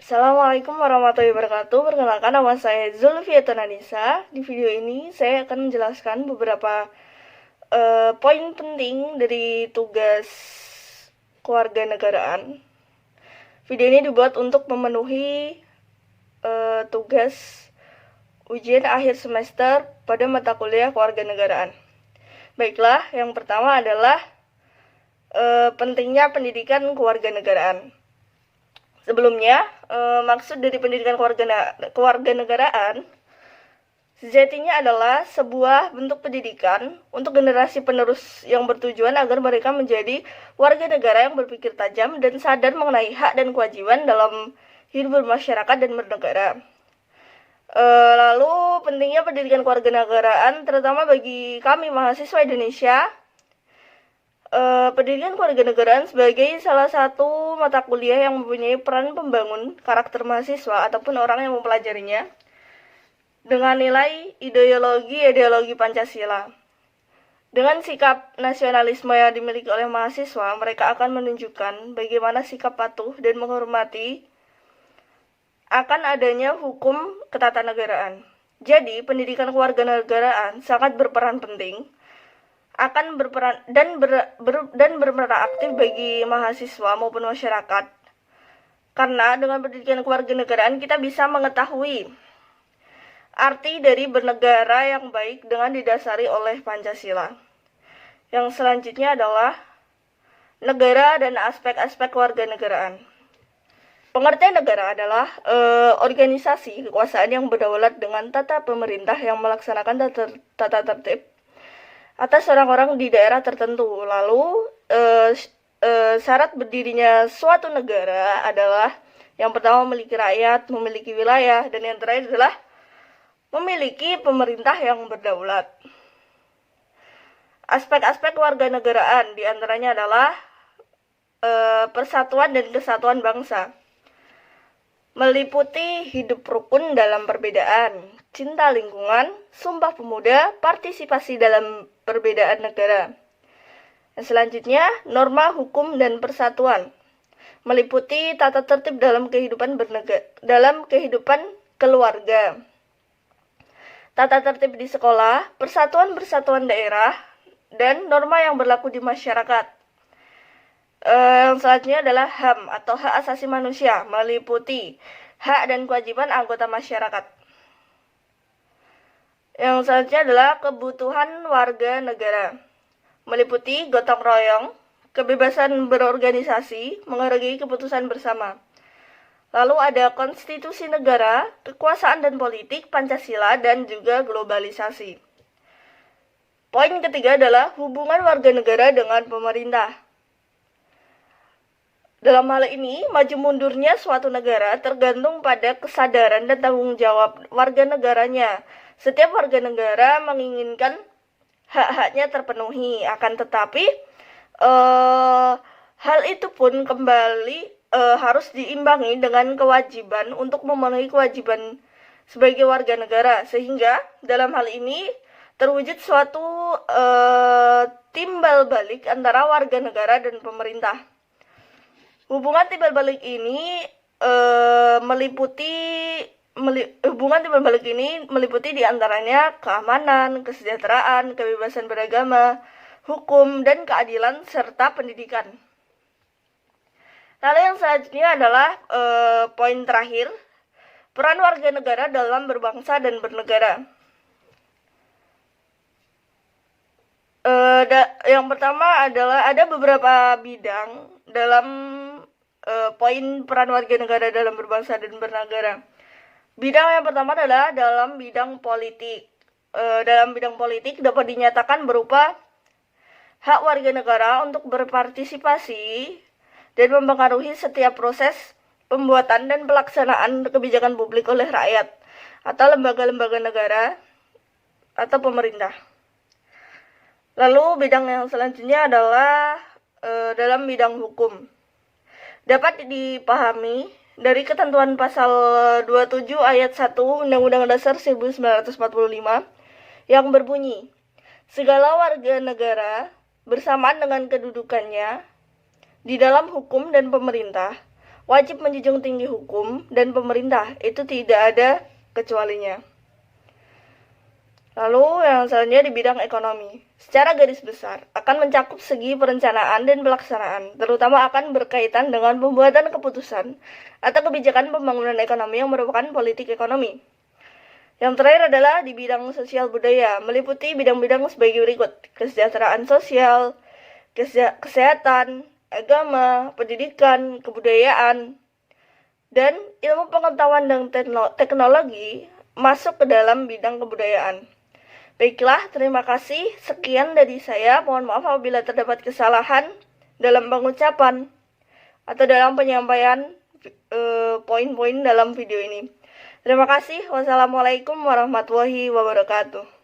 Assalamualaikum warahmatullahi wabarakatuh. Perkenalkan, nama saya Zulfiatul Nisa. Di video ini saya akan menjelaskan beberapa poin penting dari tugas kewarganegaraan. Video ini dibuat untuk memenuhi tugas ujian akhir semester pada mata kuliah kewarganegaraan. Baiklah, yang pertama adalah pentingnya pendidikan kewarganegaraan. Sebelumnya, maksud dari pendidikan kewarganegaraan sejatinya adalah sebuah bentuk pendidikan untuk generasi penerus yang bertujuan agar mereka menjadi warga negara yang berpikir tajam dan sadar mengenai hak dan kewajiban dalam hidup bermasyarakat dan bernegara. Lalu pentingnya pendidikan kewarganegaraan terutama bagi kami mahasiswa Indonesia. Pendidikan kewarganegaraan sebagai salah satu mata kuliah yang mempunyai peran pembangun karakter mahasiswa ataupun orang yang mempelajarinya dengan nilai ideologi Pancasila. Dengan sikap nasionalisme yang dimiliki oleh mahasiswa, mereka akan menunjukkan bagaimana sikap patuh dan menghormati akan adanya hukum ketatanegaraan. Jadi, pendidikan kewarganegaraan sangat berperan penting akan berperan dan berperan aktif bagi mahasiswa maupun masyarakat. Karena dengan pendidikan kewarganegaraan kita bisa mengetahui arti dari bernegara yang baik dengan didasari oleh Pancasila. Yang selanjutnya adalah negara dan aspek-aspek kewarganegaraan. Pengertian negara adalah organisasi kekuasaan yang berdaulat dengan tata pemerintah yang melaksanakan tata tertib atas orang-orang di daerah tertentu. Lalu syarat berdirinya suatu negara adalah yang pertama memiliki rakyat, memiliki wilayah, dan yang terakhir adalah memiliki pemerintah yang berdaulat. Aspek-aspek kewarganegaraan diantaranya adalah persatuan dan kesatuan bangsa, meliputi hidup rukun dalam perbedaan, cinta lingkungan, sumpah pemuda, partisipasi dalam perbedaan negara. Yang selanjutnya, norma hukum dan persatuan, meliputi tata tertib dalam kehidupan keluarga, tata tertib di sekolah, persatuan daerah, dan norma yang berlaku di masyarakat. Yang selanjutnya adalah HAM atau hak asasi manusia, meliputi hak dan kewajiban anggota masyarakat. Yang selanjutnya adalah kebutuhan warga negara, meliputi gotong royong, kebebasan berorganisasi, menghargai keputusan bersama. Lalu ada konstitusi negara, kekuasaan dan politik, Pancasila, dan juga globalisasi. Poin ketiga adalah hubungan warga negara dengan pemerintah. Dalam hal ini, maju mundurnya suatu negara tergantung pada kesadaran dan tanggung jawab warga negaranya. Setiap warga negara menginginkan hak-haknya terpenuhi, akan tetapi hal itu pun kembali harus diimbangi dengan kewajiban untuk memenuhi kewajiban sebagai warga negara, sehingga dalam hal ini terwujud suatu timbal balik antara warga negara dan pemerintah. Hubungan timbal balik ini meliputi diantaranya keamanan, kesejahteraan, kebebasan beragama, hukum, dan keadilan, serta pendidikan. Lalu yang selanjutnya adalah poin terakhir, peran warga negara dalam berbangsa dan bernegara. Yang pertama adalah ada beberapa bidang dalam poin peran warga negara dalam berbangsa dan bernegara. Bidang yang pertama adalah dalam bidang politik. Dalam bidang politik dapat dinyatakan berupa hak warga negara untuk berpartisipasi dan mempengaruhi setiap proses pembuatan dan pelaksanaan kebijakan publik oleh rakyat atau lembaga-lembaga negara atau pemerintah. Lalu bidang yang selanjutnya adalah dalam bidang hukum. Dapat dipahami dari ketentuan pasal 27 ayat 1 Undang-Undang Dasar 1945 yang berbunyi, segala warga negara bersamaan dengan kedudukannya di dalam hukum dan pemerintah wajib menjunjung tinggi hukum dan pemerintah, itu tidak ada kecualinya. Lalu yang selanjutnya di bidang ekonomi. Secara garis besar, akan mencakup segi perencanaan dan pelaksanaan, terutama akan berkaitan dengan pembuatan keputusan atau kebijakan pembangunan ekonomi yang merupakan politik ekonomi. Yang terakhir adalah di bidang sosial budaya, meliputi bidang-bidang sebagai berikut: kesejahteraan sosial, kesehatan, agama, pendidikan, kebudayaan, dan ilmu pengetahuan dan teknologi masuk ke dalam bidang kebudayaan. Baiklah, terima kasih. Sekian dari saya. Mohon maaf apabila terdapat kesalahan dalam pengucapan atau dalam penyampaian poin-poin dalam video ini. Terima kasih. Wassalamualaikum warahmatullahi wabarakatuh.